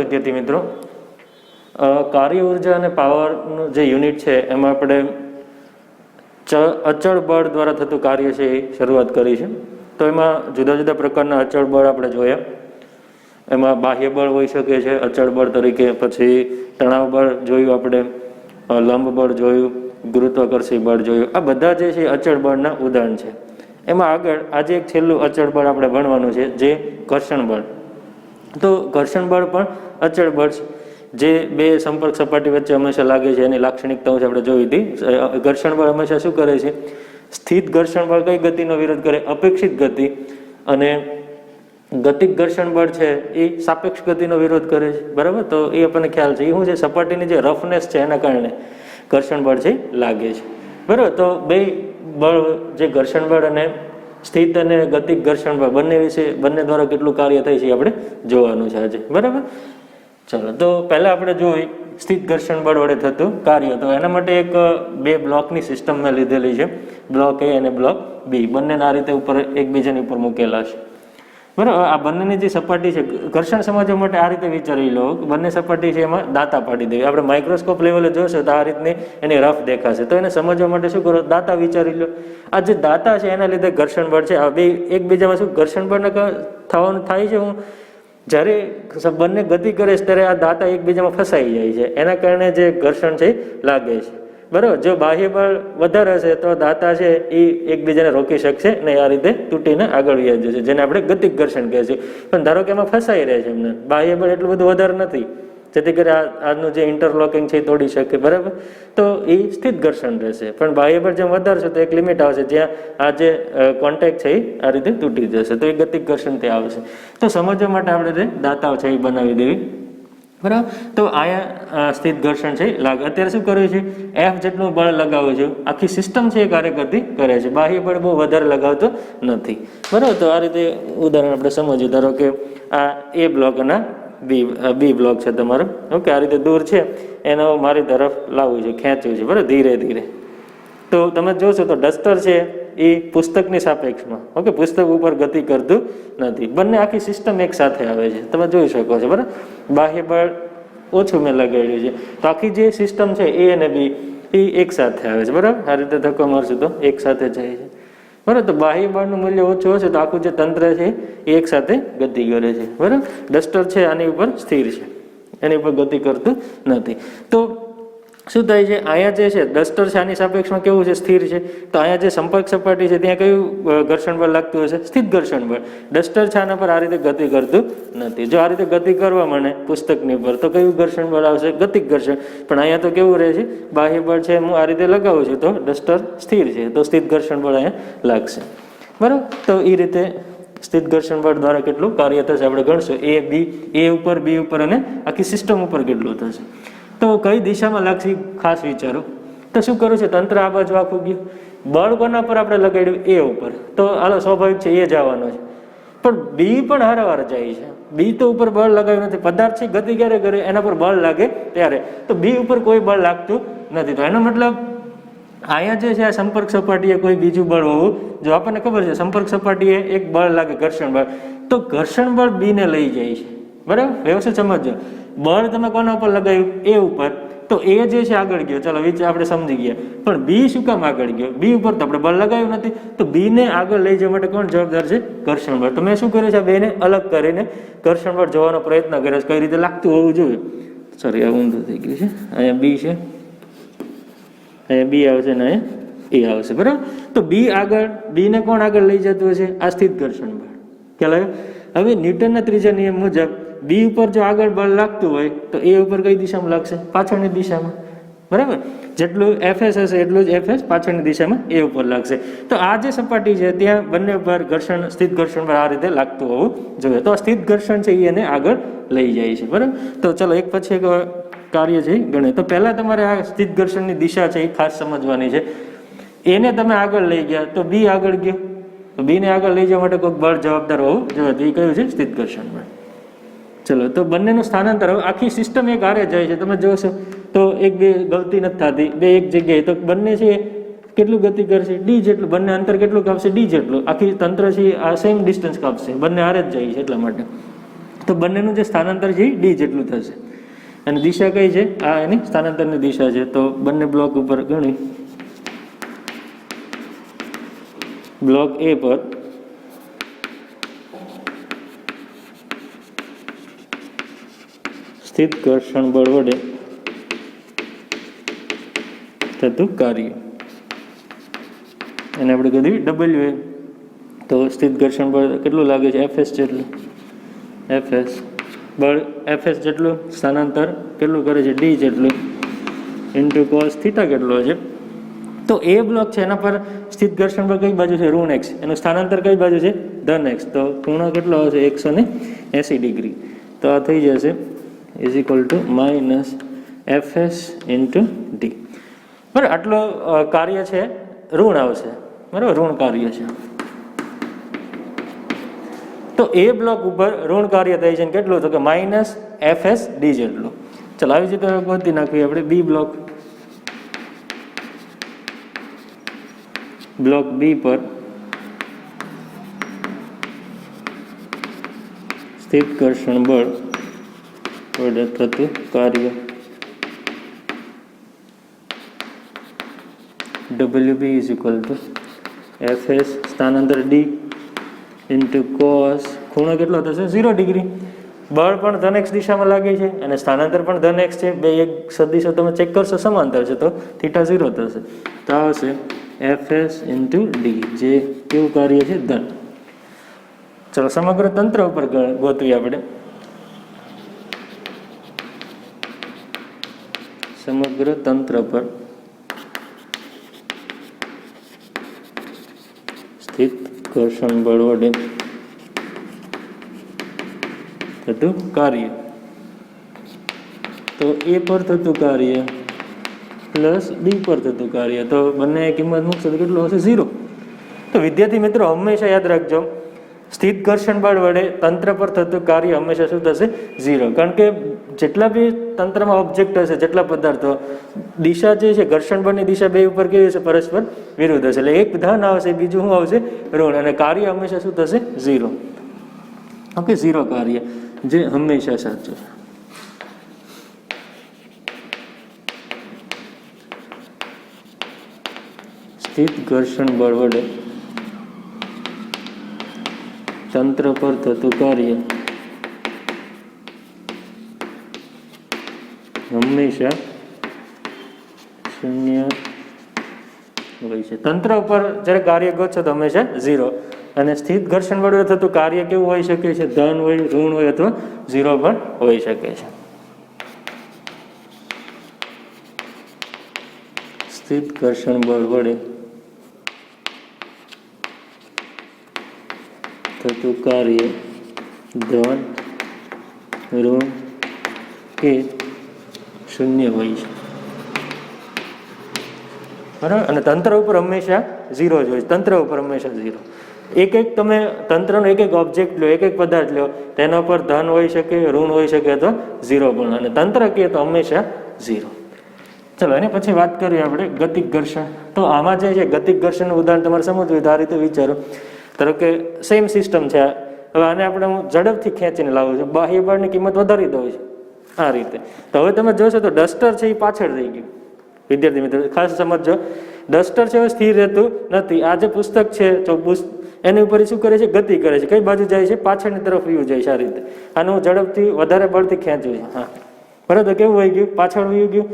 વિદ્યાર્થી મિત્રો, કાર્ય ઉર્જા અને પાવરનું જે યુનિટ છે એમાં આપણે અચળ બળ દ્વારા થતું કાર્ય છે એ શરૂઆત કરી છે. તો એમાં જુદા જુદા પ્રકારના અચળ બળ આપણે જોયા. એમાં બાહ્ય બળ હોઈ શકે છે અચળ બળ તરીકે, પછી તણાવ બળ જોયું આપણે, લંબ બળ જોયું, ગુરુત્વાકર્ષી બળ જોયું. આ બધા જે છે અચળ બળના ઉદાહરણ છે. એમાં આગળ આજે એક છેલ્લું અચળ બળ આપણે ભણવાનું છે, જે ઘર્ષણ બળ. તો ઘર્ષણ બળ પણ અચળ બળ છે, જે બે સંપર્ક સપાટી વચ્ચે હંમેશા લાગે છે. એની લાક્ષણિકતાઓ આપણે જોઈ હતી. ઘર્ષણ બળ હંમેશા શું કરે છે? સ્થિત ઘર્ષણ બળ કઈ ગતિનો વિરોધ કરે? અપેક્ષિત ગતિ. અને ગતિક ઘર્ષણ બળ છે એ સાપેક્ષ ગતિનો વિરોધ કરે છે. બરાબર, તો એ આપણને ખ્યાલ છે. એ શું છે? સપાટીની જે રફનેસ છે એના કારણે ઘર્ષણ બળ છે લાગે છે. બરાબર, તો બે બળ જે ઘર્ષણ બળ અને સ્થિત અને ગતિક ઘર્ષણ બળ બંને વિશે, બંને દ્વારા કેટલું કાર્ય થાય છે આપણે જોવાનું છે આજે. બરાબર, ચલો તો પહેલા આપણે જોઈ સ્થિત ઘર્ષણ બળ વડે થતું કાર્ય. તો એના માટે એક બે બ્લોકની સિસ્ટમ મેં લીધેલી છે, બ્લોક એ અને બ્લોક બી. બંને આ રીતે ઉપર એકબીજાની ઉપર મૂકેલા છે. બરાબર, આ બંનેની જે સપાટી છે, ઘર્ષણ સમજવા માટે આ રીતે વિચારી લો કે બંને સપાટી છે એમાં દાંતા પાડી દેવી. આપણે માઇક્રોસ્કોપ લેવલે જોશો તો આ રીતની એની રફ દેખાશે. તો એને સમજવા માટે શું કરો? દાંતા વિચારી લો. આ જે દાંતા છે એના લીધે ઘર્ષણ બળ છે. આ બે એકબીજામાં શું ઘર્ષણ બળ થવાનું થાય છે? હું જ્યારે બંને ગતિ કરે છે ત્યારે આ દાંતા એકબીજામાં ફસાઈ જાય છે. એના કારણે જે ઘર્ષણ છે લાગે છે. બરાબર, જો બાહ્ય બળ વધારે હશે તો દાંતા છે એ એકબીજાને રોકી શકશે નહીં, આ રીતે તૂટીને આગળ વહી જશે, જેને આપણે ગતિક ઘર્ષણ કહે છે. પણ ધારો કે એમાં ફસાઈ રહે છે, એમને બાહ્ય બળ એટલું બધું વધારે નથી, જેથી કરી આજનું જે ઇન્ટરલોકિંગ છે એ તોડી શકે. બરાબર, તો એ સ્થિત ઘર્ષણ રહેશે. પણ બાહ્ય બળ જેમ વધારશે તો એક લિમિટ આવશે જ્યાં આ જે કોન્ટેક્ટ છે એ આ રીતે તૂટી જશે, તો એ ગતિક ઘર્ષણ તે આવશે. તો સમજવા માટે આપણે જે દાંતાઓ છે એ બનાવી દેવી. બરાબર, તો અહીંયા સ્થિત ઘર્ષણ છે લાગે. અત્યારે શું કર્યું છે? એફ જેટલું બળ લગાવું છું, આખી સિસ્ટમ છે એ કાર્યકર્તી કરે છે, બાહ્ય બળ બહુ વધારે લગાવતો નથી. બરાબર, તો આ રીતે ઉદાહરણ આપણે સમજીએ. ધારો કે આ એ બ્લોક અને બી બ્લોક છે તમારો. ઓકે, આ રીતે દૂર છે, એનો મારી તરફ લાવવું છે, ખેંચવું છે. બરાબર, ધીરે ધીરે. તો તમે જોશો તો ડસ્ટર છે એ પુસ્તકની સાપેક્ષમાં, ઓકે, પુસ્તક ઉપર ગતિ કરતું નથી. બંને આખી સિસ્ટમ એક સાથે આવે છે, તમે જોઈ શકો છો. બરાબર, બાહ્ય બળ ઓછું મેં લગાડ્યું છે, તો આખી જે સિસ્ટમ છે એ અને બી એ એક સાથે આવે છે. બરાબર, આ રીતે ધક્કો મારશું તો એક સાથે જાય છે. બરાબર, તો બાહ્ય બળનું મૂલ્ય ઓછું હશે તો આખું જે તંત્ર છે એ એક સાથે ગતિ કરે છે. બરાબર, ડસ્ટર છે આની ઉપર સ્થિર છે, એની ઉપર ગતિ કરતું નથી. તો શું થાય છે? અહીંયા જે છે ડસ્ટર છે આની સાપેક્ષમાં કેવું છે? સ્થિર છે. તો અહીંયા જે સંપર્ક સપાટી છે ત્યાં કયું ઘર્ષણ બળ લાગતું હશે? સ્થિત ઘર્ષણ બળ. ડસ્ટર છે આના પર આ રીતે ગતિ કરતું નથી. જો આ રીતે ગતિ કરવા માંડે પુસ્તકની પર તો કયું ઘર્ષણ બળ આવશે? ગતિક ઘર્ષણ. પણ અહીંયા તો કેવું રહે છે? બાહ્ય બળ છે હું આ રીતે લગાવું છું તો ડસ્ટર સ્થિર છે, તો સ્થિત ઘર્ષણ બળ અહીંયા લાગશે. બરાબર, તો એ રીતે સ્થિત ઘર્ષણ બળ દ્વારા કેટલું કાર્ય થશે આપણે ગણશું. એ ઉપર, બી ઉપર અને આખી સિસ્ટમ ઉપર કેટલું થશે. તો કઈ દિશામાં લાગશે ખાસ વિચારો. તો શું કરું છે? તંત્ર આ બાજુ આખું ગયું. બળ કોના પર આપણે લગાડ્યું? એ ઉપર. તો હાલો સ્વાભાવિક છે એ જવાનો છે. પણ બી પણ હારવાર જાય છે. બી તો ઉપર બળ લગાવ્યું નથી. પદાર્થ છે ગતિ ક્યારે કરે? એના પર બળ લાગે ત્યારે. તો બી ઉપર કોઈ બળ લાગતું નથી. તો એનો મતલબ અહીંયા જે છે આ સંપર્ક સપાટીએ કોઈ બીજું બળ હોવું, જો આપણને ખબર છે સંપર્ક સપાટીએ એક બળ લાગે ઘર્ષણ બળ, તો ઘર્ષણ બળ બીને લઈ જાય છે. બરાબર, વ્યવસ્થિત સમજો. બળ તમે કોના ઉપર લગાવ્યું? એ ઉપર. તો એ જે છે આગળ ગયો, ચાલો આપણે સમજી ગયા. પણ બી શું કામ આગળ ગયો? બી ઉપર તો આપણે બળ લગાવ્યું નથી. તો બી ને આગળ લઈ જવા માટે કોણ જવાબદાર છે? ઘર્ષણ બળ. તો મેં શું કર્યું છે? આ બેને અલગ કરીને ઘર્ષણ બળ જોવાનો પ્રયત્ન કર્યો છે, કઈ રીતે લાગતું હોવું જોઈએ. સોરી, આ ઊંધું થઈ ગયું છે. અહીંયા બી છે, અહીંયા બી આવશે ને અહીંયા એ આવશે. બરાબર, તો બી આગળ, બી ને કોણ આગળ લઈ જતું હશે? આ સ્થિત ઘર્ષણ બળ. ખ્યાલ આવ્યો? હવે ન્યૂટનના ત્રીજા નિયમ મુજબ બી ઉપર જો આગળ બળ લાગતું હોય તો એ ઉપર કઈ દિશામાં લાગશે? પાછળની દિશામાં. બરાબર, જેટલું એફએસ હશે એટલું જ એફએસ પાછળની દિશામાં એ ઉપર લાગશે. તો આ જે સપાટી છે ત્યાં બંને ઉપર ઘર્ષણ, સ્થિત ઘર્ષણ પર આ રીતે લાગતું હોવું જોઈએ. તો આ સ્થિત ઘર્ષણ છે એને આગળ લઈ જાય છે. બરાબર, તો ચલો એક પછી એક કાર્ય છે ગણે. તો પહેલા તમારે આ સ્થિત ઘર્ષણની દિશા છે એ ખાસ સમજવાની છે. એને તમે આગળ લઈ ગયા તો બી આગળ ગયો, તો બી ને આગળ લઈ જવા માટે કોઈક બળ જવાબદાર હોવું જોઈએ. તો એ કયું છે? સ્થિત ઘર્ષણ બળ. ચલો, તો બંનેનું સ્થાનાંતર, આખી સિસ્ટમ એક હારે જાય છે. તમે જોશો તો એક બે ગતિ નથી થતી, બે એક જગ્યાએ. તો બંને છે કેટલું ગતિ કરશે? ડી જેટલું. બંને અંતર કેટલું કાપશે? ડી જેટલું. આખી તંત્ર છે આ સેમ ડિસ્ટન્સ કાપશે, બંને હારે જ જાય છે એટલા માટે. તો બંનેનું જે સ્થાનાંતર છે એ ડી જેટલું થશે. અને દિશા કઈ છે? આ એની સ્થાનાંતરની દિશા છે. તો બંને બ્લોક ઉપર ગણી, બ્લોક એ પર સ્થિત ઘર્ષણ બળ વડે થતું કાર્ય, અને આપણે કીધું ડબલ્યુ એ, તો સ્થિત ઘર્ષણ બળ કેટલું લાગે છે? એફએસ જેટલું. એફએસ બળ એફએસ જેટલું, સ્થાનાંતર કેટલું કરે છે? ડી જેટલું, ઇન્ટુ કોસ થીટા કેટલો છે? તો એ બ્લોક છે એના પર સ્થિત ઘર્ષણ બળ કઈ બાજુ છે? ઋણ એક્સ. એનું સ્થાનાંતર કઈ બાજુ છે? ધન એક્સ. તો ખૂણો કેટલો આવશે? 180 ડિગ્રી. તો આ થઈ જશે is equal to minus FS into D. બરાબર, આટલું કાર્ય છે ઋણ આવશે. બરાબર, ઋણ કાર્ય છે. તો એ બ્લોક ઉપર ઋણ કાર્ય થાય છે કેટલું? તો કે માઇનસ એફએસ ડી જેટલું. ચાલો આવી રીતે ગોતી નાખીએ આપણે બી બ્લોક. બ્લોક બી પર સ્થિત ઘર્ષણ બળ વડે થતું કાર્ય WB is equal to FS સ્થાનાંતર ડી ઇન્ટુ કોસ ખૂણો કેટલો થશે? 0 ડિગ્રી. બળ પણ ધન એક્સ દિશામાં લાગે છે અને સ્થાનાંતર પણ ધન એક્સ છે. બે એક સદિશો તમે ચેક કરશો સમાંતર છે, તો થીટા 0 થશે. તો આવશે એફએસ ઇન્ટુ ડી, જે કેવું કાર્ય છે? ધન. ચલો સમગ્ર તંત્ર ઉપર ગોતવી આપણે. સમગ્ર તંત્ર પર સ્થિત ઘર્ષણ બળ વડે થતું કાર્ય. તો એ પર થતું કાર્ય પ્લસ ડી પર થતું કાર્ય, તો બંને કિંમત મૂકશો તો કેટલું હશે? 0. તો વિદ્યાર્થી મિત્રો હંમેશા યાદ રાખજો, સ્થિત ઘર્ષણ બળ વડે તંત્ર પર થતું કાર્ય હંમેશા શું થશે? 0. કારણ કે જેટલા બી તંત્રમાં ઓબ્જેક્ટ હશે, જેટલા પદાર્થો, દિશા જે છે ઘર્ષણ બળની દિશા બે ઉપર કેવી હશે? પરસ્પર વિરુદ્ધ હશે. એટલે એક ધન આવશે, બીજું શું આવશે? ઋણ. અને કાર્ય હંમેશા શું થશે? 0. ઓકે, 0 કાર્ય, જે હંમેશા સાચું છે. સ્થિત ઘર્ષણ બળ વડે તંત્ર પર થતું કાર્ય હંમેશા 0 હોય છે. તંત્ર ઉપર જ્યારે કાર્ય ગોતશો તો હંમેશા 0. અને સ્થિત ઘર્ષણ બળ વડે થતું કાર્ય કેવું હોઈ શકે છે? ધન હોય, ઋણ હોય, અથવા 0 પણ હોઈ શકે છે. સ્થિત ઘર્ષણ બળ વડે થતું કાર્ય ધન, ઋણ કે 0 હોય છે. બરાબર. અને તંત્ર ઉપર હંમેશા 0 જ હોય છે. તંત્ર ઉપર હંમેશા 0. એક તમે તંત્રનો એક ઓબ્જેક્ટ લો, એક પદાર્થ લો, તેના પર ધન હોઈ શકે, ઋણ હોઈ શકે, અથવા 0 પણ. અને તંત્ર કહે તો હંમેશા 0. ચલો એની પછી વાત કરીએ આપણે ગતિક ઘર્ષણ. તો આમાં જે છે ગતિક ઘર્ષણનું ઉદાહરણ તમારે સમજવું હોય તો આ રીતે વિચારો. ધારો કે સેમ સિસ્ટમ છે. હવે આને આપણે હું ઝડપથી ખેંચીને લાવું છું, બાહ્ય બળની કિંમત વધારી દઉં છું આ રીતે. તો હવે તમે જોશો તો ડસ્ટર છે એ પાછળ રહી ગયું. વિદ્યાર્થી મિત્રો ખાસ સમજો, ડસ્ટર છે હવે સ્થિર રહેતું નથી. આ જે પુસ્તક છે તો એની ઉપર શું કરે છે? ગતિ કરે છે. કઈ બાજુ જાય છે? પાછળની તરફ વ્યૂ જાય છે આ રીતે. આને હું ઝડપથી વધારે બળથી ખેંચું છું. હા, બરાબર. કેવું વહી ગયું? પાછળ વહી ગયું.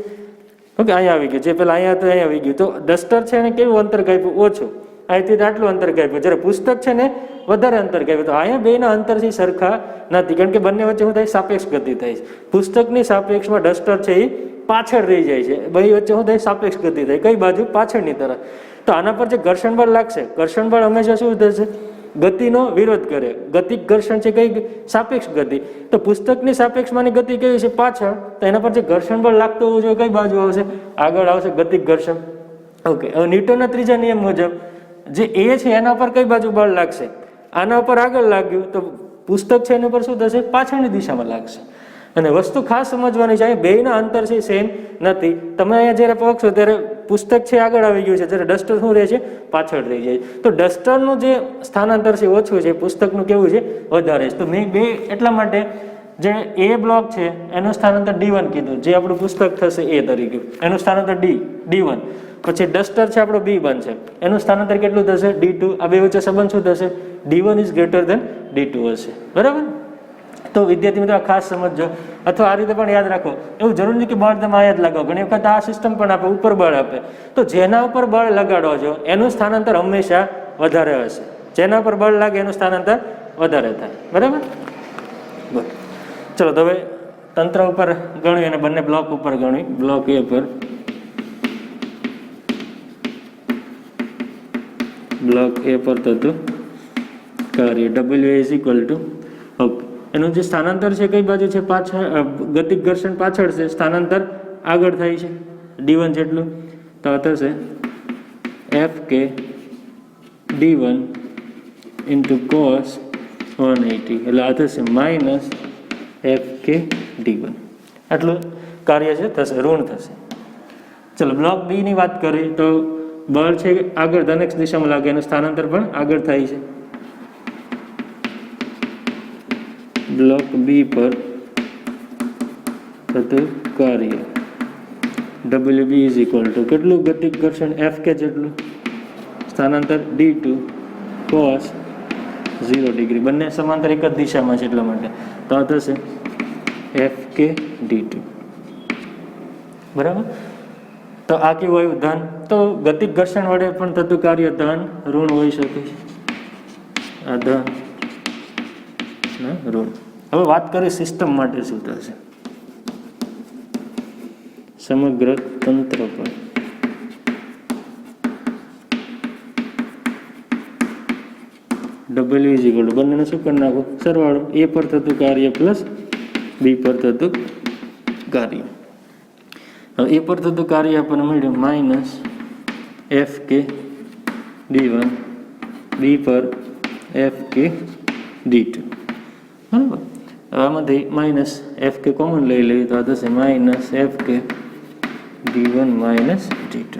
ઓકે, અહીંયા આવી ગયું. જે પેલા અહીંયા હતું અહીંયા આવી ગયું. તો ડસ્ટર છે એને કેવું અંતર કાપ્યું? ઓછું. અહીંથી આટલું અંતર કાપ્યું. જ્યારે પુસ્તક છે ને વધારે અંતર કાપ્યું. તો અહીંયા બેના અંતર છે સરખા નથી, કારણ કે બંને વચ્ચે શું થાય? સાપેક્ષ ગતિ થાય છે. પુસ્તકની સાપેક્ષમાં ડસ્ટર છે એ પાછળ રહી જાય છે. બે વચ્ચે શું થાય? સાપેક્ષ ગતિ થાય. કઈ બાજુ? પાછળની તરફ. તો આના પર જે ઘર્ષણ બળ લાગશે, ઘર્ષણ બળ હંમેશા શું થશે? ગતિનો વિરોધ કરે. ગતિક ઘર્ષણ છે કઈ? સાપેક્ષ ગતિ. તો પુસ્તકની સાપેક્ષમાંની ગતિ કેવી છે? પાછળ. તો એના પર જે ઘર્ષણ બળ લાગતું હોવું જોઈએ કઈ બાજુ આવશે? આગળ આવશે ગતિક ઘર્ષણ. ઓકે, હવે ન્યૂટનના ત્રીજા નિયમ મુજબ જે એ છે એના પર કઈ બાજુ બળ લાગશે? આના ઉપર આગળ લાગ્યું તો પુસ્તક છે એના પર શું થશે? પાછળની દિશામાં લાગશે. અને વસ્તુ ખાસ સમજવાની છે, બેયના અંતર છે સેમ નથી. તમે અહીંયા જ્યારે પહોંચશો ત્યારે પુસ્તક છે આગળ આવી ગયું છે, જ્યારે ડસ્ટર શું રહે છે પાછળ રહી જાય. તો ડસ્ટરનું જે સ્થાનાંતર છે ઓછું છે, પુસ્તકનું કેવું છે વધારે છે. તો મેં બે એટલા માટે જે એ બ્લોક છે એનું સ્થાનાંતર D1 કીધું, જે આપણું પુસ્તક થશે એ તરીકે, એનું સ્થાનાંતર D1. પછી ડસ્ટર છે આપણો B1 છે, એનું સ્થાનાંતર કેટલું થશે D2. આ બે વચ્ચે સંબંધ શું થશે, D1 is greater than D2 હશે. બરાબર. તો વિદ્યાર્થી મિત્રો ખાસ સમજજો, અથવા આ રીતે પણ યાદ રાખો. એવું જરૂર નથી કે બળ તમે આ જ લગાવો, ઘણી વખત આ સિસ્ટમ પણ આપે, ઉપર બળ આપે. તો જેના ઉપર બળ લગાડો છો એનું સ્થાનાંતર હંમેશા વધારે હશે. જેના ઉપર બળ લાગે એનું સ્થાનાંતર વધારે થાય. બરાબર. બરાબર. ચલો તો હવે તંત્ર ઉપર ગણ્યું અને બંને બ્લોક ઉપર ગણ્યું. બ્લોક A પર થતું કાર્ય W is equal to, okay, એનું જે સ્થાનાંતર છે કઈ બાજુ છે, પાછળ, ગતિક ઘર્ષણ પાછળ છે, સ્થાનાંતર આગળ થાય છે D1 જેટલું. તો થશે Fk D1 ઇન્ટુ cos 180, એટલે આ થશે માઇનસ Fk D1. આટલું કાર્ય છે થશે, ઋણ થશે. ચલો બ્લોક B ની વાત કરીએ તો બળ છે આગળ ધન x દિશામાં લાગે, એનું સ્થાનાંતર પણ આગળ થાય છે. બ્લોક B પર થતું કાર્ય WB ઇઝ ઇક્વલ ટુ કેટલું, ગતિક ઘર્ષણ Fk જેટલું, સ્થાનાંતર D2 cos 0 ડિગ્રી. બંને સમાંતર એક જ દિશામાં છે એટલા માટે. તો આ થશે Fk D2. બરાબર. તો આ કેવું આવ્યું, ધન. તો ગતિક ઘર્ષણ વડે પણ થતું કાર્ય ધન ઋણ હોઈ શકે છે. આ ધન ઋણ. હવે વાત કરીએ સિસ્ટમ માટે શું થશે. સમગ્ર તંત્ર પર W ઇઝ ઇક્વલ ટુ, બંનેને શું કરી નાખો, સરવાળો. A પર થતું કાર્ય પ્લસ B પર થતું કાર્ય. હવે A પર થતું કાર્ય આપણને મળ્યું માઇનસ Fk D1, B પર Fk D2. બરાબર. આમાંથી માઇનસ Fk કોમન લઈ લઈએ તો આ થશે minus Fk D1 minus D2.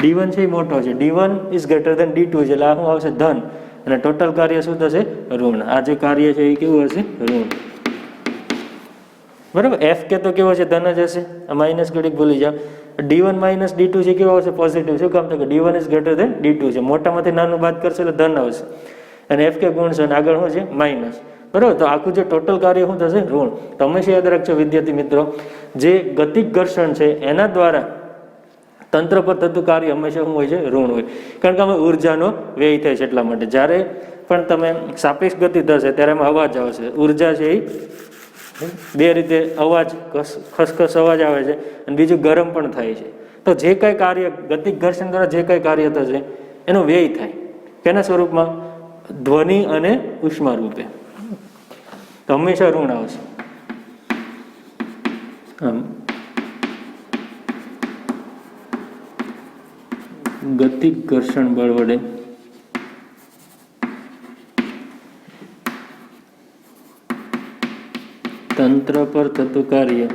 D1 છે એ મોટો છે, D1 is greater than D2 છે, એટલે આ શું આવશે ધન, અને ટોટલ કાર્ય શું થશે ઋણ. આ જે કાર્ય છે એ કેવું હશે ઋણ. બરાબર. Fk તો કેવો છે ધન જ હશે, માઇનસ ઘડીક ભૂલી જાઓ. D1 માઇનસ D2 છે કેવો આવશે પોઝિટિવ. શું કામ, તો કે D1 is greater than D2 છે, મોટામાંથી નાનું બાદ કરશે એટલે ધન આવશે, અને Fk ગુણશે અને આગળ શું છે માઇનસ. બરાબર. તો આખું જે ટોટલ કાર્ય શું થશે ઋણ. તો હંમેશા યાદ રાખજો વિદ્યાર્થી મિત્રો, જે ગતિક ઘર્ષણ છે એના દ્વારા તંત્ર પર થતું કાર્ય હંમેશા શું હોય છે ઋણ હોય. કારણ કે અમે ઉર્જાનો વ્યય થાય છે એટલા માટે. જ્યારે પણ તમે સાપેક્ષ ગતિ થશે ત્યારે એમાં અવાજ આવશે. ઉર્જા છે એ બે રીતે, અવાજ, ખસખસ અવાજ આવે છે, અને બીજું ગરમ પણ થાય છે. તો જે કાંઈ કાર્ય ગતિક ઘર્ષણ દ્વારા જે કાંઈ કાર્ય થશે એનો વ્યય થાય કેના સ્વરૂપમાં, ધ્વનિ અને ઉષ્મા રૂપે. તો હંમેશા ઋણ આવશે. આમ ગતિક ઘર્ષણ બળ વડે તંત્ર પર થતું કાર્ય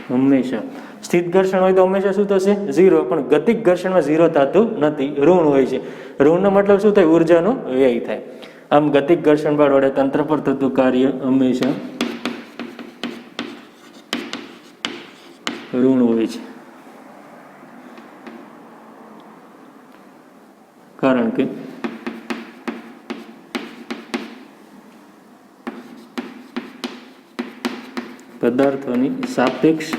હંમેશા, સ્થિત ઘર્ષણ હોય તો હંમેશા શું થશે 0, પણ ગતિક ઘર્ષણમાં 0 થતું નથી, ઋણ હોય છે. ઋણનો મતલબ શું થાય, ઉર્જાનો વ્યય થાય. આમ ગતિક ઘર્ષણ બળ વડે તંત્ર પર થતું કાર્ય હંમેશા ઋણ હોય છે. કારણ કે પદાર્થોની સાપેક્ષ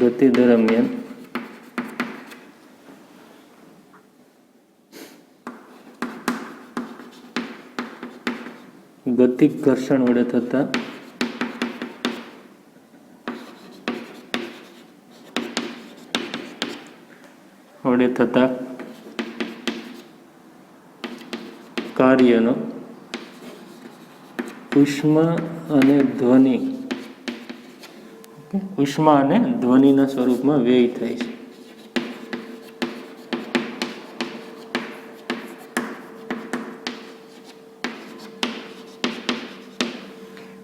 ગતિ દરમિયાન ગતિક ઘર્ષણ વડે થતા કાર્યનો ઉષ્મા અને ધ્વનિના સ્વરૂપમાં વ્યય થાય છે.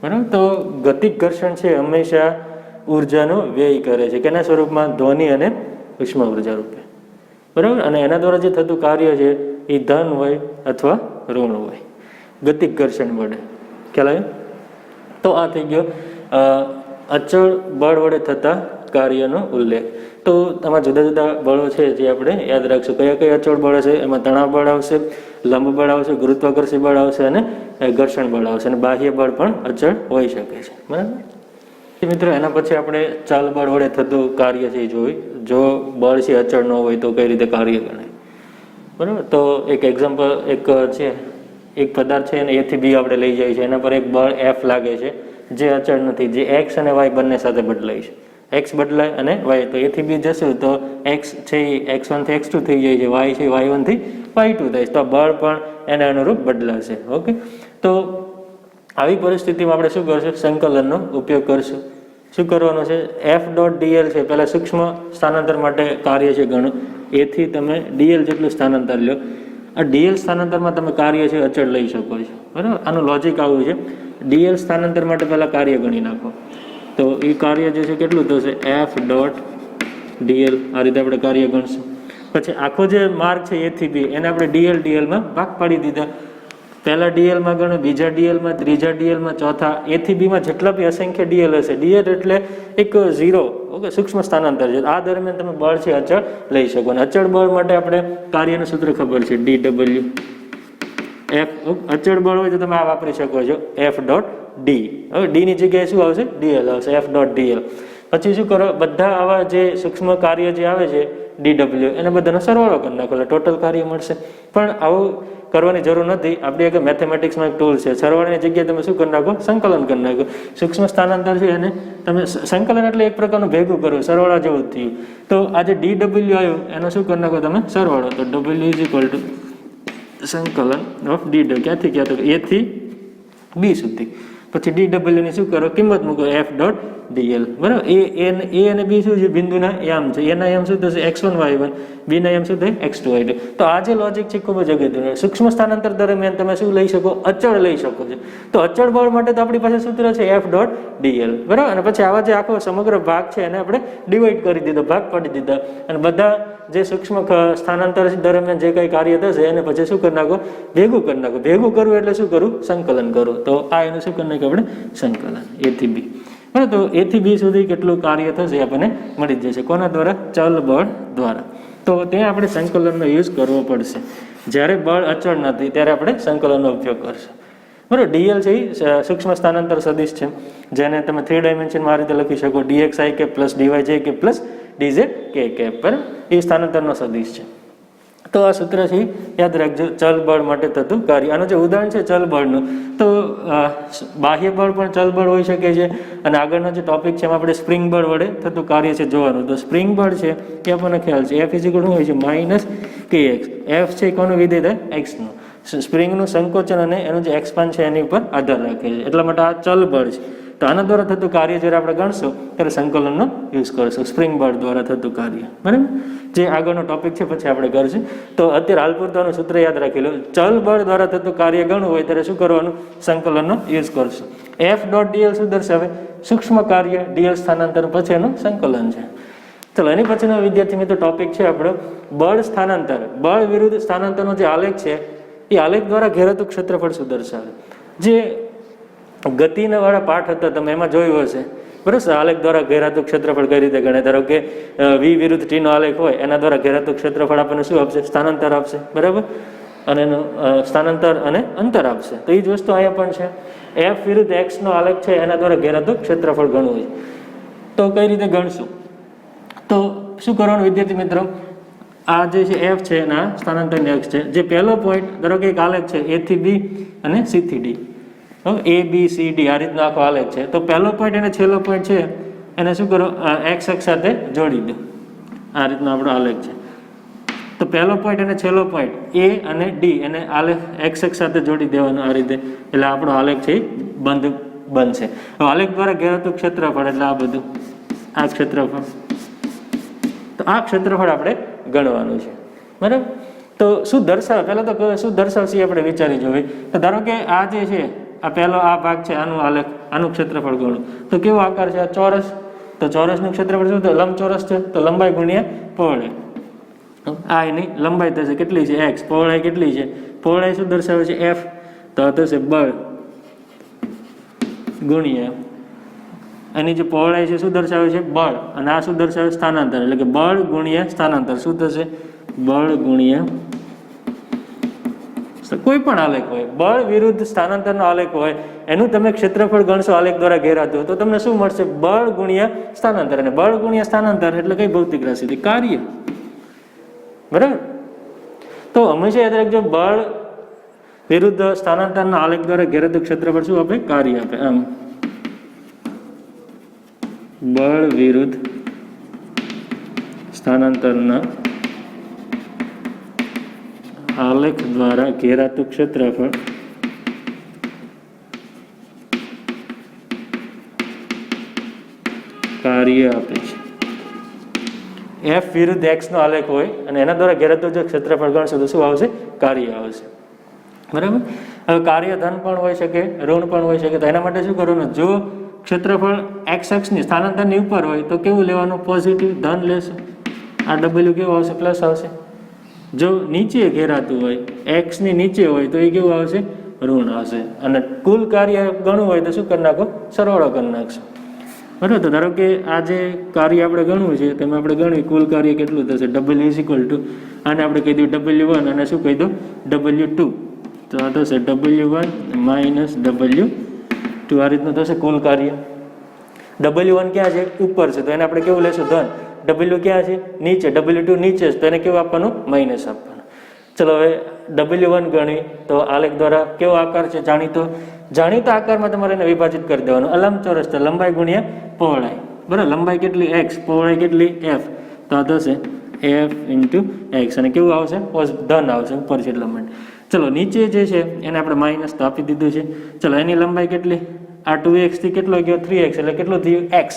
બરાબર. તો ગતિક ઘર્ષણ છે હંમેશા ઉર્જાનો વ્યય કરે છે, કેના સ્વરૂપમાં? ધ્વનિ અને ઉષ્મા ઉર્જા રૂપે, બરાબર. અને એના દ્વારા જે થતું કાર્ય છે એ ધન હોય અથવા ઋણ હોય, ગતિક ઘર્ષણ વડે. ખ્યાલ આવ્યો? તો આ થઈ ગયો અચળ બળ વડે થતા કાર્યનો ઉલ્લેખ. તો આમાં જુદા જુદા બળો છે જે આપણે યાદ રાખશું. કયા કયા અચળ બળ છે? એમાં તણાવ બળ આવશે, લંબ બળ આવશે, ગુરુત્વાકર્ષી બળ આવશે અને ઘર્ષણ બળ આવશે. અને બાહ્ય બળ પણ અચળ હોઈ શકે છે, બરાબર. મિત્રો એના પછી આપણે ચલ બળ વડે થતું કાર્ય છે એ જોઈ. જો બળ છે અચળ ન હોય તો કઈ રીતે કાર્ય ગણાય, બરાબર. તો એક એક્ઝામ્પલ એક છે, એક પદાર્થ છે અને એથી બી આપણે લઈ જાય છે, એના પર એક બળ એફ લાગે છે જે અચળ નથી, જે એક્સ અને વાય બંને સાથે બદલાય છે. એક્સ બદલાય અને વાય, તો એથી બી જશું તો એક્સ છે એ x1 થી x2 થઈ જાય છે, વાય છે y1 થી y2 થાય છે, તો બળ પણ એને અનુરૂપ બદલાશે. ઓકે. તો આવી પરિસ્થિતિમાં આપણે શું કરશું? સંકલનનો ઉપયોગ કરશું. શું કરવાનું છે? એફ ડોટ ડીએલ છે, પહેલાં સૂક્ષ્મ સ્થાનાંતર માટે કાર્ય છે ગણો. એથી તમે ડીએલ જેટલું સ્થાનાંતર લો. આ ડીએલ સ્થાનાંતરમાં તમે કાર્ય છે અચળ લઈ શકો છો, બરાબર. આનું લોજિક આવું છે. ડીએલ સ્થાનાંતર માટે પહેલાં કાર્ય ગણી નાખો, તો એ કાર્ય જે છે કેટલું થશે? F dot DL. આ રીતે આપણે કાર્ય ગણશું. પછી આખો જે માર્ગ છે એથી બી એને આપણે ડીએલમાં ભાગ પાડી દીધા. પહેલા ડીએલમાં ગણો, બીજા ડીએલમાં, ત્રીજા ડીએલમાં, ચોથા એથી બીમાં જેટલા બી અસંખ્ય ડીએલ હશે. ડીએલ એટલે એક ઝીરો, ઓકે, સૂક્ષ્મ સ્થાનાંતર છે. આ દરમિયાન તમે બળ છે અચળ લઈ શકો. અને અચળ બળ માટે આપણે કાર્યનું સૂત્ર ખબર છે, DW. એફ અચળ બળ હોય તો તમે આ વાપરી શકો છો, એફ ડોટ ડી. હવે ડીની જગ્યાએ શું આવશે? ડીએલ આવશે, એફ ડોટ ડીએલ. પછી શું કરો? બધા આવા જે સૂક્ષ્મ કાર્ય જે આવે છે DW એને બધાનો સરવાળો કરી નાખો એટલે ટોટલ કાર્ય મળશે. પણ આવું કરવાની જરૂર નથી. આપણી એક મેથેમેટિક્સમાં એક ટૂલ છે, સરવાળાની જગ્યાએ તમે શું કરી નાખો? સંકલન કરી નાખો. સૂક્ષ્મ સ્થાનાંતર છે એને તમે સંકલન એટલે એક પ્રકારનું ભેગું કરવું, સરવાળા જેવું જ થયું. તો આ જે DW આવ્યું એનો શું કરી નાખો તમે? સરવાળો. તો W ઇઝ ઇક્વલ ટુ સંકલન ઓફ DW. ક્યાંથી ક્યાં? તો A થી B સુધી. પછી DW ની શું કરો? કિંમત મૂકો, એફ ડોટ ડીએલ, બરાબર. એ અને બી શું છે? બિંદુના યામ છે. એના યામ શું થશે? x1 y1, બીના યામ શું થાય? x2 y2. તો આ જે લોજિક છે ખૂબ જ અગત્યનું. સૂક્ષ્મ સ્થાનાંતર દરમિયાન તમે શું લઈ શકો? અચળ લઈ શકો છો. તો અચળ બળ માટે તો આપણી પાસે સૂત્ર છે એફ ડોટ ડીએલ, બરાબર. અને પછી આવા જે આખો સમગ્ર ભાગ છે એને આપણે ડિવાઈડ કરી દીધો, ભાગ પાડી દીધા. અને બધા જે સૂક્ષ્મ સ્થાનાંતર દરમિયાન જે કંઈ કાર્ય થશે એને પછી શું કરી નાખો? ભેગું કરી નાખો. ભેગું કરવું એટલે શું કરું? સંકલન કરું. તો આ એનું શું કરી નાખ્યું આપણે? સંકલન. A થી B, બરાબર. તો A થી B સુધી કેટલું કાર્ય થશે આપણને મળી જ જશે. કોના દ્વારા? ચલ બળ દ્વારા. તો ત્યાં આપણે સંકલનનો યુઝ કરવો પડશે. જ્યારે બળ અચળ નથી ત્યારે આપણે સંકલનનો ઉપયોગ કરશું, બરાબર. ડીએલ છે એ સૂક્ષ્મ સ્થાનાંતર સદિશ છે, જેને તમે 3 ડાયમેન્શનમાં આ રીતે લખી શકો, dxi કે પ્લસ ડીવાય કે પ્લસ ડીઝ કે કેપ, બરાબર. એ સ્થાનાંતરનો સદિશ છે. તો આ સૂત્ર છે યાદ રાખજો, ચલ બળ માટે થતું કાર્ય. આનું જે ઉદાહરણ છે ચલ બળનું, તો બાહ્ય બળ પણ ચલ બળ હોઈ શકે છે. અને આગળનો જે ટોપિક છે એમાં આપણે સ્પ્રિંગ બળ વડે થતું કાર્ય છે જોવાનું. તો સ્પ્રિંગ બળ છે એ આપણને ખ્યાલ છે, એફ ઇઝિકલ શું હોય છે? Minus kx. એફ છે કોનું વિધેય થાય? એક્સનું. સ્પ્રિંગનું સંકોચન અને એનું જે એક્સપાન્ડ છે એની ઉપર આધાર રાખે છે, એટલા માટે આ ચલ બળ છે. તો આના દ્વારા થતું કાર્ય જ્યારે આપણે ગણશું ત્યારે સંકલનનો યુઝ કરશું, સ્પ્રિંગ બળ દ્વારા થતું કાર્ય, બરાબર. જે આગળનો ટોપિક છે પછી આપણે કરશું. તો અત્યારે હાલ પૂરતાનું સૂત્ર યાદ રાખી લો. ચલ બળ દ્વારા થતું કાર્ય ગણવું હોય ત્યારે શું કરવાનું? સંકલનનો યુઝ કરશું. એફ ડોટ ડીએલ શું દર્શાવે? સૂક્ષ્મ કાર્ય, ડીએલ સ્થાનાંતર પછી એનું સંકલન છે. ચલો એની પછીનો વિદ્યાર્થી મિત્રો ટોપિક છે આપણો બળ સ્થાનાંતર. બળ વિરુદ્ધ સ્થાનાંતરનો જે આલેખ છે એ આલેખ દ્વારા ઘેરાતું ક્ષેત્રફળ શું દર્શાવે? જે ગતિના વાળા પાઠ હતા તમે એમાં જોયું હશે, બરાબર. આલેખ દ્વારા ઘેરાતું ક્ષેત્રફળ કઈ રીતે ગણે? ધારો કે વી વિરુદ્ધ ટી નો આલેખ હોય એના દ્વારા ઘેરાતું ક્ષેત્રફળ આપણને શું આપશે? સ્થાનાંતર આપશે, બરાબર. અને એનું સ્થાનાંતર અને અંતર આપશે. તો એ જ વસ્તુ અહીંયા પણ છે. એફ વિરુદ્ધ એક્સ નો આલેખ છે એના દ્વારા ઘેરાતું ક્ષેત્રફળ ગણવું છે. તો કઈ રીતે ગણશું? તો શું કરવાનું વિદ્યાર્થી મિત્રો? આ જે છે એફ છે એના સ્થાનાંતરની અક્ષ છે. જે પહેલો પોઈન્ટ ધારો કે એક આલેખ છે A થી B અને C થી D, ABCD આ રીતનો આખો આલેખ છે. તો પહેલો પોઈન્ટ અને છેલ્લો પોઈન્ટ છે એને શું કરો? એક્સ અક્ષ સાથે જોડી દો. આ રીતનો આપણો આલેખ છે. તો પહેલો પોઈન્ટ અને છેલ્લો પોઈન્ટ A અને D એને આલેખ એક્સ અક્ષ સાથે જોડી દેવાનો આ રીતે, એટલે આપણો આલેખ છે બંધ બનશે. હવે આલેખ દ્વારા ઘેરાતું ક્ષેત્રફળ એટલે આ બધું, આ ક્ષેત્રફળ. તો આ ક્ષેત્રફળ આપણે ગણવાનું છે, બરાબર. તો શું દર્શાવે? પહેલાં તો શું દર્શાવશે આપણે વિચારી જોઈએ. તો ધારો કે આ જે છે આ પહેલો આ ભાગ છે, આનું આલેખ, આનું ક્ષેત્રફળ ગણો તો કેવો આકાર છે? આ ચોરસ. તો ચોરસનું ક્ષેત્રફળ શું? તો લંબચોરસ છે, તો લંબાઈ ગુણ્યા પહોળાઈ. આ એની લંબાઈ થશે, કેટલી છે? x. પહોળાઈ કેટલી છે? પહોળાઈ શું દર્શાવે છે? f. તો આ થશે બળ ગુણ્યા એની જે પહોળાઈ છે શું દર્શાવે છે? બળ. અને આ શું દર્શાવે? સ્થાનાંતર. એટલે કે બળ ગુણ્યા સ્થાનાંતર શું થશે? બળ ગુણ્યા કોઈ પણ આલેખ હોય, બળ વિરુદ્ધ સ્થાનાંતરનો આલેખ હોય, એનું તમે ક્ષેત્રફળ ગણશો આલેખ દ્વારા ઘેરાતું હોય તો તમને શું મળશે? બળ ગુણ્યા સ્થાનાંતર. અને બળ ગુણ્યા સ્થાનાંતર એટલે કઈ ભૌતિક રાશિ? કાર્ય. બરાબર. તો હંમેશા યાદ રાખજો, બળ વિરુદ્ધ સ્થાનાંતરના આલેખ દ્વારા ઘેરાતું ક્ષેત્રફળ શું આપે? કાર્ય આપે. આમ બળ વિરુદ્ધ સ્થાનાંતરના આલેખ દ્વારા ઘેરાતું ક્ષેત્રફળ કાર્ય આપે છે. એફ વિરુદ્ધ એક્સ નો આલેખ હોય અને એના દ્વારા ઘેરાતું જો ક્ષેત્રફળ ગણશો તો શું આવશે? કાર્ય આવશે. બરાબર. હવે કાર્ય ધન પણ હોઈ શકે, ઋણ પણ હોઈ શકે. તો એના માટે શું કરવાનું? જો ક્ષેત્રફળ એક્સ અક્ષની સ્થાનાંતરની ઉપર હોય તો કેવું લેવાનું? પોઝિટિવ ધન લેશું. આ ડબલ્યુ કેવું આવશે? પ્લસ આવશે. જો નીચે ઘેરાતું હોય, એક્સ ની નીચે હોય તો એ કેવું આવશે? ઋણ આવશે. અને કુલ કાર્ય ગણવું હોય તો શું કરી નાખો? સરવાળો કરી નાખશો. બરાબર. તો ધારો કે આ જે કાર્ય આપણે ગણવું છે તેમાં આપણે ગણવી કુલ કાર્ય કેટલું થશે? ડબલ્યુ ઇઝ ઇક્વલ ટુ આને આપણે કહી દઉં W1 અને શું કહી દો? W2. તો આ થશે W1 માઇનસ W2. આ રીતનું થશે કુલ કાર્ય. W1 ક્યાં છે? ઉપર છે, તો એને આપણે કેવું લેશું? ધન. W ક્યાં છે? નીચે. W2 નીચે છે, તો એને કેવું આપવાનું? માઇનસ આપવાનું. ચલો હવે W1 ગણવી તો આલેખ દ્વારા કેવો આકાર છે? જાણીતા આકારમાં તમારે એને વિભાજિત કરી દેવાનું. લંબચોરસ છે, લંબાઈ ગુણ્યા પહોળાઈ. બરાબર. લંબાઈ કેટલી? x. પહોળાઈ કેટલી? f. તો આ થશે f ઇન્ટુ x. અને કેવું આવશે? ધન આવશે ઉપર છે એટલા માટે. ચલો નીચે જે છે એને આપણે માઇનસ તો આપી દીધું છે. ચલો એની લંબાઈ કેટલી? આ 2x થી કેટલો ગયો? 3x. એટલે કેટલું થયું? x.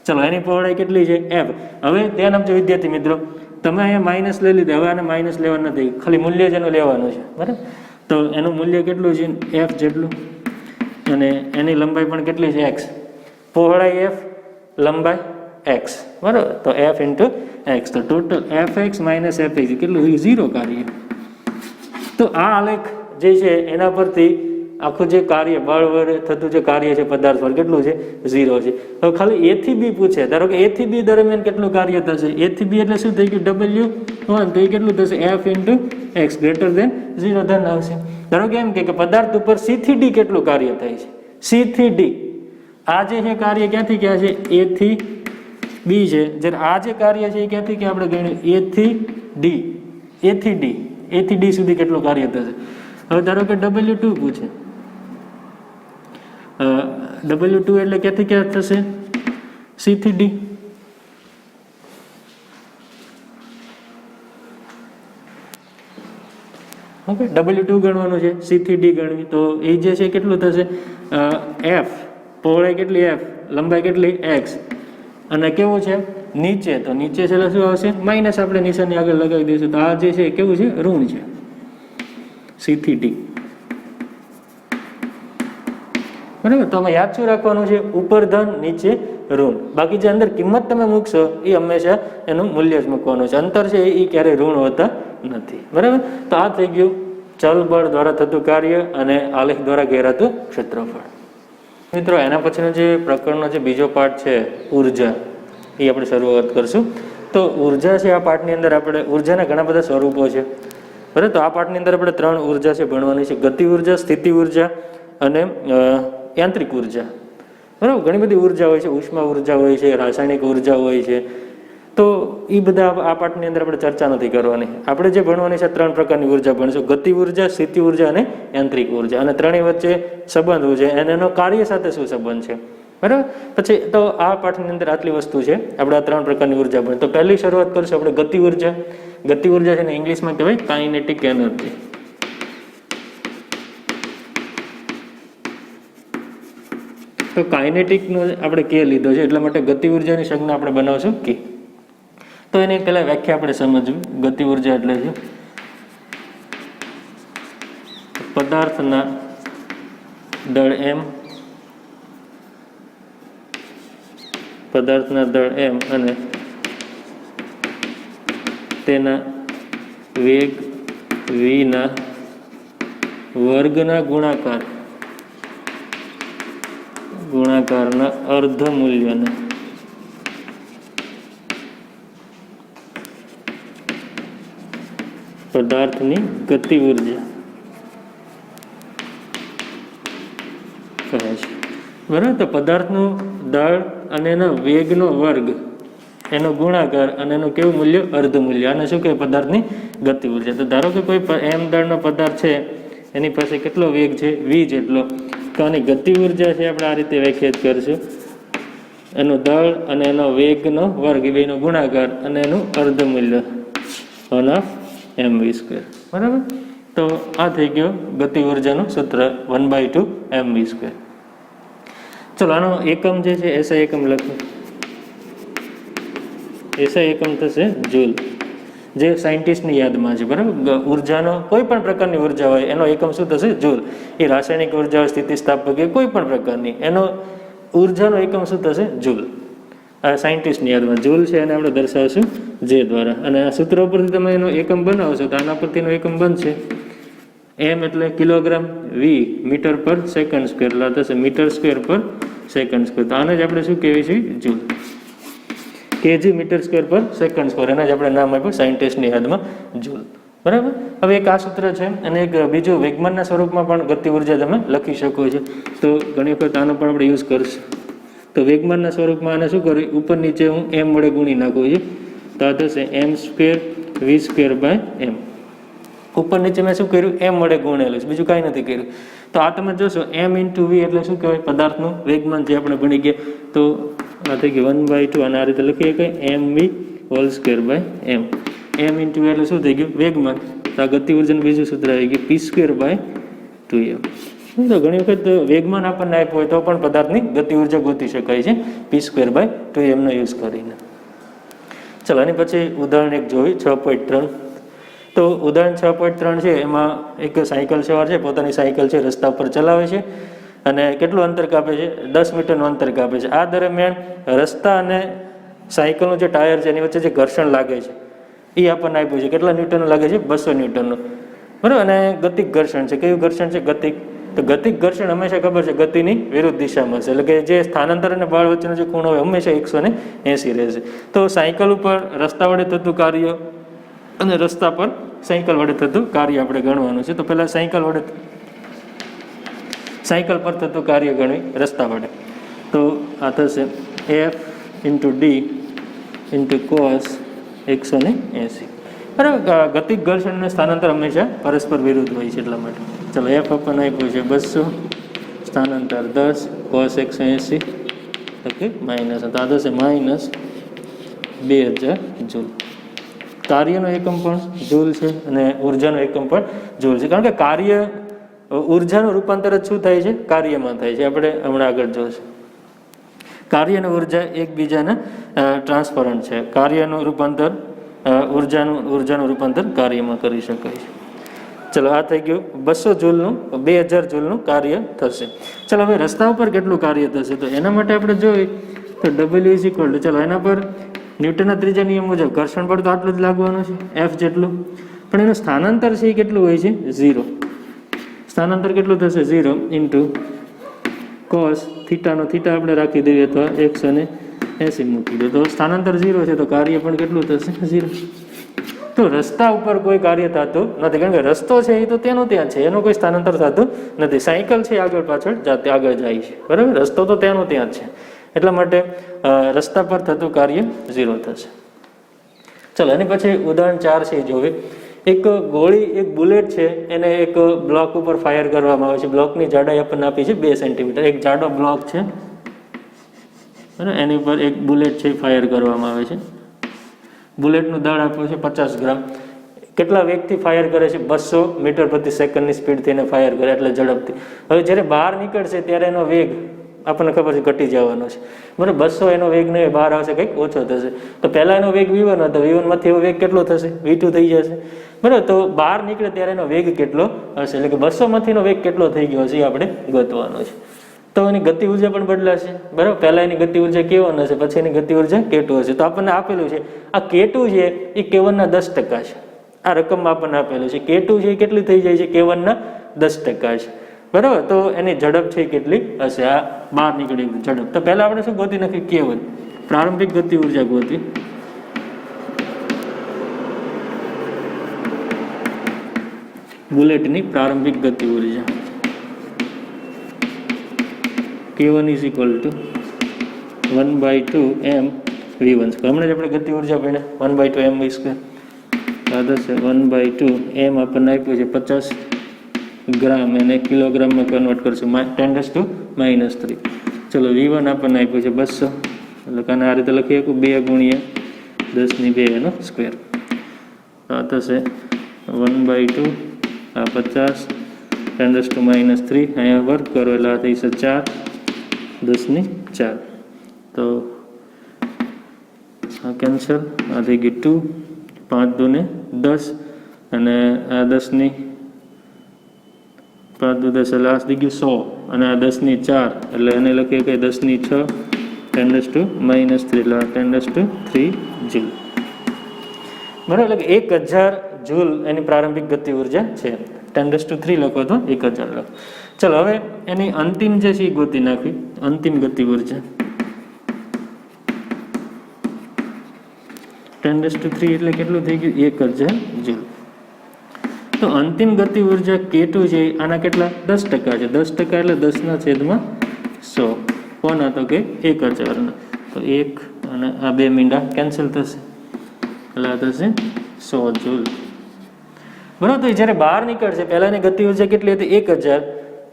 ચલો એની પહોળાઈ કેટલી છે? f. હવે ધ્યાન આપજો વિદ્યાર્થી મિત્રો, તમે અહીંયા માઇનસ લઈ લીધા, હવે આને માઇનસ લેવાનું નથી, ખાલી મૂલ્ય જ એનું લેવાનું છે. બરાબર. તો એનું મૂલ્ય કેટલું છે? f જેટલું. અને એની લંબાઈ પણ કેટલી છે? x. પહોળાઈ f, લંબાઈ x. બરાબર. તો f ઇન્ટુ x. તો ટોટલ fx માઇનસ fx કેટલું? 0 કાર્ય. તો આ આલેખ જે છે એના પરથી આખું જે કાર્ય બળ વડે થતું જે કાર્ય છે પદાર્થ પર કેટલું છે? 0 છે. હવે ખાલી a થી b પૂછે, ધારો કે a થી b દરમિયાન કેટલું કાર્ય થશે? a થી b એટલે શું થઈ ગયું? W1. તો એ કેટલું થશે? f into x greater than 0 ધન આવશે. ધારો કે એમ કે પદાર્થ ઉપર c થી d કેટલું કાર્ય થાય છે? c થી d. આ જે છે કાર્ય ક્યાંથી ક્યાં છે? a થી b છે. જ્યારે આ જે કાર્ય છે એ ક્યાંથી ક્યાં આપણે ગણ્યું? a થી d. a થી d. a થી d સુધી કેટલું કાર્ય થશે? હવે ધારો કે W2 પૂછે. W2 એટલે ક્યાંથી ક્યાં થશે? C થી D. ઓકે. W2 ગણવાનું છે, C થી D ગણવી. તો એ જે છે કેટલું થશે? f. પહોળાઈ કેટલી? f. લંબાઈ કેટલી? x. અને કેવું છે? નીચે. તો નીચે છે એટલે શું આવશે? માઇનસ. આપણે નિશાની આગળ લગાવી દઈશું. તો આ જે છે કેવું છે? ઋણ છે. C થી D. બરાબર. તો આમાં યાદ શું રાખવાનું છે? ઉપર ધન, નીચે ઋણ. બાકી જે અંદર કિંમત તમે મૂકશો એ હંમેશા એનું મૂલ્ય જ મૂકવાનું છે. અંતર છે એ ક્યારેય ઋણ હોતા નથી. બરાબર. તો આ થઈ ગયું ચલ બળ દ્વારા થતું કાર્ય અને આલેખ દ્વારા ઘેરાતું ક્ષેત્રફળ. મિત્રો એના પછીનો જે પ્રકરણનો જે બીજો પાઠ છે ઉર્જા, એ આપણે શરૂઆત કરશું. તો ઉર્જા છે આ પાઠની અંદર આપણે ઉર્જાના ઘણા બધા સ્વરૂપો છે. બરાબર. તો આ પાઠની અંદર આપણે 3 ઉર્જા છે ભણવાની છે: ગતિ ઉર્જા, સ્થિતિ ઉર્જા અને યાંત્રિક ઉર્જા. બરાબર. ઘણી બધી ઉર્જા હોય છે. ઉષ્મા ઉર્જા હોય છે, રાસાયણિક ઉર્જા હોય છે. તો એ બધા આ પાઠની અંદર આપણે ચર્ચા નથી કરવાની. આપણે જે ભણવાની છે 3 પ્રકારની ઉર્જા ભણીશું: ગતિ ઉર્જા, સ્થિતિ ઉર્જા અને યાંત્રિક ઉર્જા. અને ત્રણેય વચ્ચે સંબંધ હોય છે અને એનો કાર્ય સાથે શું સંબંધ છે. બરાબર. પછી તો આ પાઠની અંદર આટલી વસ્તુ છે. આપણે આ 3 પ્રકારની ઉર્જા ભણી. તો પહેલી શરૂઆત કરીશું આપણે ગતિ ઉર્જા. ગતિ ઉર્જા છે ને ઇંગ્લિશમાં કહેવાય કાઇનેટિક એનર્જી. તો કાઇનેટિકનો આપણે કે લીધો છે એટલા માટે ગતિ ઉર્જાની સંજ્ઞા આપણે બનાવશું કે. તો એની પહેલા વ્યાખ્યા આપણે સમજવી. ગતિ ઉર્જા એટલે છે પદાર્થના દળ m, પદાર્થના દળ m અને તેના વેગ v ના વર્ગના ગુણાકારના અર્ધ મૂલ્યને પદાર્થની ગતિ ઉર્જા કહે છે. બરાબર. તો પદાર્થનું દળ અને એના વેગનો વર્ગ, એનો ગુણાકાર અને એનું કેવું મૂલ્ય? અર્ધ મૂલ્ય. આને શું કહેવાય? પદાર્થની ગતિ ઉર્જા. તો ધારો કે કોઈ m દળનો પદાર્થ છે, એની પાસે કેટલો વેગ છે? v જેટલો. તો આની ગતિ ઉર્જા છે આપણે આ રીતે વ્યાખ્યાયિત કરીશું, એનું દળ અને એનો વેગનો વર્ગ, બેનો ગુણાકાર અને એનું અર્ધ મૂલ્ય 1/mv². બરાબર. તો આ થઈ ગયો ગતિ ઉર્જાનું સૂત્ર 1/2 mv². ચલો આનો એકમ જે છે SI એકમ લખો. SI એકમ થશે જૂલ, જે સાયન્ટિસ્ટની યાદમાં છે. બરાબર. ઉર્જાનો કોઈ પણ પ્રકારની ઉર્જા હોય એનો એકમ શું થશે? જૂલ. એ રાસાયણિક ઉર્જા, સ્થિતિસ્થાપક, કોઈ પણ પ્રકારની એનો ઉર્જાનો એકમ શું થશે? જૂલ. આ સાયન્ટિસ્ટની યાદમાં જૂલ છે, એને આપણે દર્શાવશું જે દ્વારા. અને આ સૂત્ર ઉપરથી તમે એનો એકમ બનાવશો તો આના પરથી એનો એકમ બનશે m એટલે કિલોગ્રામ, v મીટર પર સેકન્ડ સ્ક્વેર, એટલે થશે મીટર સ્ક્વેર પર સેકન્ડ સ્ક્વેર. તો આને જ આપણે શું કહેવી છે? જૂલ. કેજી મીટર સ્ક્વેર પર સેકન્ડ સ્ક્વેર, એના જ આપણે નામ આપ્યું સાયન્ટિસ્ટની યાદમાં જૂલ. બરાબર. હવે એક આ સૂત્ર છે અને એક બીજું વેગમાનના સ્વરૂપમાં પણ ગતિ ઉર્જા તમે લખી શકો છો. તો ઘણી વખત આનો પણ આપણે યુઝ કરશું. તો વેગમાનના સ્વરૂપમાં આને શું કર્યું? ઉપર નીચે હું m વડે ગુણી નાખું છું, તો આ થશે m²v²/m. ઉપર નીચે મેં શું કર્યું? m વડે ગુણેલું છે, બીજું કાંઈ નથી કર્યું. તો આ તમે જોશો m × v એટલે શું કહેવાય? પદાર્થનું વેગમાન જે આપણે ભણી ગયા. તો આ થઈ ગયું 1/2, અને આ રીતે લખીએ કે mv²/m. m × v એટલે શું થઈ ગયું? વેગમાન. તો આ ગતિ ઉર્જાનું બીજું સૂત્ર આવી ગયું p²/2m. તો ઘણી વખત વેગમાન આપણને આપ્યું હોય તો પણ પદાર્થની ગતિ ઉર્જા ગોતી શકાય છે p²/2m નો યુઝ કરીને. ચલો આની પછી ઉદાહરણ એક જોઈ 6.3. તો ઉદાહરણ 6.3 છે, એમાં એક સાયકલ સવાર છે, પોતાની સાયકલ છે રસ્તા પર ચલાવે છે અને કેટલું અંતર કાપે છે? 10 મીટરનું અંતર કાપે છે. આ દરમિયાન રસ્તા અને સાયકલનું જે ટાયર છે એની વચ્ચે જે ઘર્ષણ લાગે છે એ આપણને આપ્યું છે. કેટલા ન્યૂટનનું લાગે છે? 200 ન્યૂટનનું. બરાબર. અને ગતિક ઘર્ષણ છે. કયું ઘર્ષણ છે? ગતિક. તો ગતિક ઘર્ષણ હંમેશા ખબર છે ગતિની વિરુદ્ધ દિશામાં છે, એટલે કે જે સ્થાનાંતર અને બળ વચ્ચેનો જે ખૂણો હોય હંમેશા 180 રહેશે. તો સાયકલ ઉપર રસ્તા વડે થતું કાર્ય અને રસ્તા પર સાયકલ વડે થતું કાર્ય આપણે ગણવાનું છે. તો પહેલા સાયકલ પર થતું કાર્ય ગણવી રસ્તા વડે. તો આ થશે f × d × cos 180. બરાબર. ગતિક ઘર્ષણ અને સ્થાનાંતર હંમેશા પરસ્પર વિરુદ્ધ હોય છે, એટલા માટે. ચલો f આપણને આપ્યું છે 200, સ્થાનાંતર 10, cos 180 ઓકે માઇનસ, તો આ થશે -2000 જૂલ. કાર્યનો એકમ પણ જૂલ છે અને ઉર્જાનો એકમ પણ જૂલ છે, કારણ કે કાર્ય ઉર્જાનું રૂપાંતર જ શું થાય છે? કાર્યમાં થાય છે. આપણે હમણાં આગળ જોઈશું. કાર્ય અને ઉર્જા એકબીજાના ટ્રાન્સફરન્ટ છે. કાર્યનું રૂપાંતર ઉર્જાનું રૂપાંતર કાર્યમાં કરી શકાય છે. ચલો આ થઈ ગયું 200 જૂલનું, 2000 જૂલનું કાર્ય થશે. ચલો હવે રસ્તા ઉપર કેટલું કાર્ય થશે? તો એના માટે આપણે જોઈએ તો W = ચલો એના પર ન્યૂટનના ત્રીજા નિયમ મુજબ ઘર્ષણ બળ તો આટલું જ લાગવાનું છે, F જેટલું. પણ એનું સ્થાનાંતર છે એ કેટલું હોય છે? 0. સ્થાનાંતર કેટલું થશે? 0 × cos થીટાનો થીટા આપણે રાખી દઈએ તો 180 મૂકી દો, તો સ્થાનાંતર 0 છે, તો કાર્ય પણ કેટલું થશે? 0. તો રસ્તા ઉપર કોઈ કાર્ય થતું નથી, કારણ કે રસ્તો છે એ તો તેનો ત્યાં છે, એનું કોઈ સ્થાનાંતર થતું નથી. સાયકલ છે આગળ પાછળ આગળ જાય છે. બરાબર. રસ્તો તો તેનો ત્યાં જ છે, એટલા માટે રસ્તા પર થતું કાર્ય 0 થશે. ચલો એની પછી ઉદાહરણ 4 છે એ જોઈએ. એક ગોળી, એક બુલેટ છે, એને એક બ્લોક ઉપર ફાયર કરવામાં આવે છે. બ્લોકની જાડાઈ આપણને આપી છે 2 સેન્ટીમીટર. એક જાડો બ્લોક છે, એની ઉપર એક બુલેટ છે ફાયર કરવામાં આવે છે. બુલેટનું દળ આપ્યું છે 50 ગ્રામ. કેટલા વેગથી ફાયર કરે છે? 200 મીટર પ્રતિ સેકન્ડની સ્પીડથી એને ફાયર કરે, એટલે ઝડપથી. હવે જ્યારે બહાર નીકળશે ત્યારે એનો વેગ આપણને ખબર છે ઘટી જવાનો છે. બરાબર. 200 એનો વેગ નહીં, બહાર આવશે કંઈક ઓછો થશે. તો પહેલાં એનો વેગ v1 હતો, v1 માંથી એવો વેગ કેટલો થશે? v2 થઈ જશે. બરાબર. તો બહાર નીકળે ત્યારે એનો વેગ કેટલો હશે, એટલે કે 200માંથીનો વેગ કેટલો થઈ ગયો હશે એ આપણે ગોતવાનો છે. તો એની ગતિ ઉર્જા પણ બદલાશે. બરાબર. પહેલા એની ગતિ ઉર્જા K1 હશે, પછી એની ગતિ ઉર્જા K2 હશે. તો આપણને આપેલું છે આ K2 છે એ K1 ના 10% છે. આ રકમમાં આપણને આપેલું છે K2 છે એ કેટલી થઈ જાય છે, K1 ના 10% છે. બરાબર. તો એની ઝડપ છે કેટલી હશે, આ બહાર નીકળી ઝડપ. તો પહેલા આપણે શું ગોતી નાખી, K1 પ્રારંભિક ગતિ ઉર્જા ગોતી. બુલેટની પ્રારંભિક ગતિ ઉર્જા K1 is equal to 1/2 m v1 square. હમણાં જ આપણે ગતિ ઉર્જા પડે 1/2 m v સ્ક્વેર. આ થશે 1/2 m આપણને આપ્યું છે 50 ગ્રામ, એને કિલોગ્રામમાં કન્વર્ટ કરશું 10⁻³ ચલો v1 આપણને આપ્યું છે 200, એટલે કાને આ રીતે લખી શકું 2 × 10⁻² એનો સ્ક્વેર. આ થશે 1/2 આ 50 10⁻³ અહીંયા વર્ક કરો એટલે આ થઈ છે 4 10⁻⁴. તો આ કેન્સલ, આ થઈ ગયું 2 5 × 2 = 10 અને આ 10 5 × 2 = 10 એટલે આ થઈ ગયું 100 અને આ 10⁻⁴ એટલે એને લખીએ કે 10⁻⁶ 10⁻³ એટલે 10⁻³ જૂલ. બરાબર. એટલે 1000 જૂલ એની પ્રારંભિક ગતિ ઉર્જા છે. 10⁻³ લખો તો 1000 લખો. ચલો હવે એની અંતિમ જે છે એ ગોતી નાખવી. અંતિમ ગતિ ઉર્જા 10⁻³ એટલે કેટલું થઈ ગયું, 1000 જૂલ. તો અંતિમ ગતિ ઉર્જા K2 છે આના કેટલા 10% છે. 10% એટલે 10/100. કોના તો કે 1000 તો 1 અને આ 2 મીંડા કેન્સલ થશે એટલે આ થશે 100 જૂલ. બરાબર. તો જ્યારે બહાર નીકળશે પહેલા એની ગતિ ઉર્જા કેટલી હતી 1000,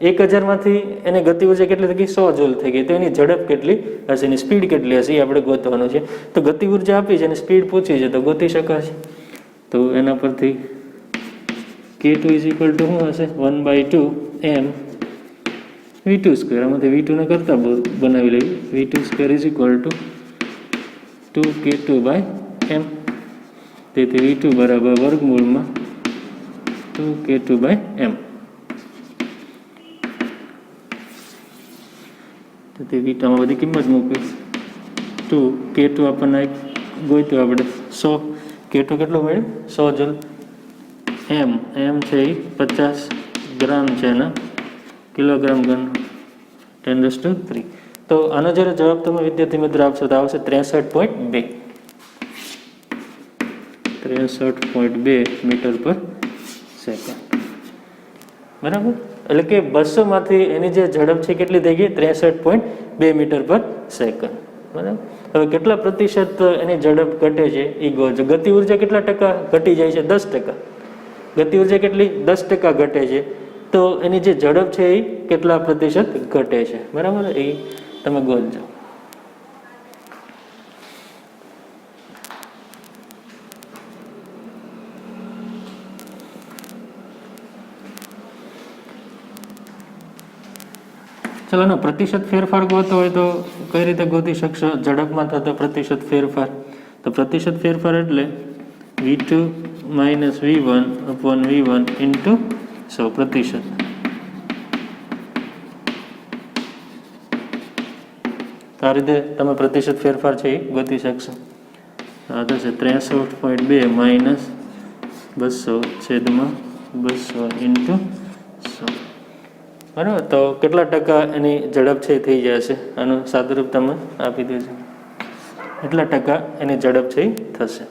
1000માંથી એની ગતિ ઉર્જા કેટલી થઈ ગઈ 100 જૂલ થઈ ગઈ. તો એની ઝડપ કેટલી હશે, એની સ્પીડ કેટલી હશે એ આપણે ગોતવાનું છે. તો ગતિ ઉર્જા આપી છે અને સ્પીડ પૂછી છે તો ગોતી શકાશે. તો એના પરથી K2 ઇઝ ઇક્વલ ટુ શું હશે 1/2 m v2 સ્ક્વેર. આમાંથી v2 ને કરતા બનાવી લઈએ. v2 is equal to 2K2/m. તેથી v2 બરાબર વર્ગમૂળમાં 2K2/m. તેથી વીટામાં બધી કિંમત મૂકવી. 2K2 આપણને ગોત્યું આપણે 100. K2 કેટલું મળ્યું 100 જૂલ. m છે એ 50 ગ્રામ છે એના કિલોગ્રામ ઘન 10⁻³. તો આનો જ્યારે જવાબ તમે વિદ્યાર્થી મિત્ર આપશો તો આવશે 63.2 મીટર/સેકન્ડ. બરાબર. એટલે કે 200માંથી એની જે ઝડપ છે કેટલી થઈ ગઈ 63.2 મીટર/સેકન્ડ. બરાબર. હવે કેટલા પ્રતિશત એની ઝડપ ઘટે છે એ ગોજો. ગતિ ઉર્જા કેટલા ટકા ઘટી જાય છે 10%. ગતિ ઉર્જા કેટલી 10% ઘટે છે. તો એની જે ઝડપ છે એ કેટલા પ્રતિશત ઘટે છે. બરાબર. એ તમે ગોતજો. ચલો એનો પ્રતિશત ફેરફાર ગોતો હોય તો કઈ રીતે ગોતી શકશો, ઝડપમાં થતો પ્રતિશત ફેરફાર. તો પ્રતિશત ફેરફાર એટલે v2 - v1/v1 × 100 પ્રતિશત. આ રીતે તમે પ્રતિશત ફેરફાર છે એ ગોતી શકશો. આ થશે 63.2 - 200/200 × 100. બરાબર. તો કેટલા ટકા એની ઝડપ છે થઈ જશે, આનું સાદુરૂપ તમે આપી દેજો. એટલા ટકા એની ઝડપ છે થશે.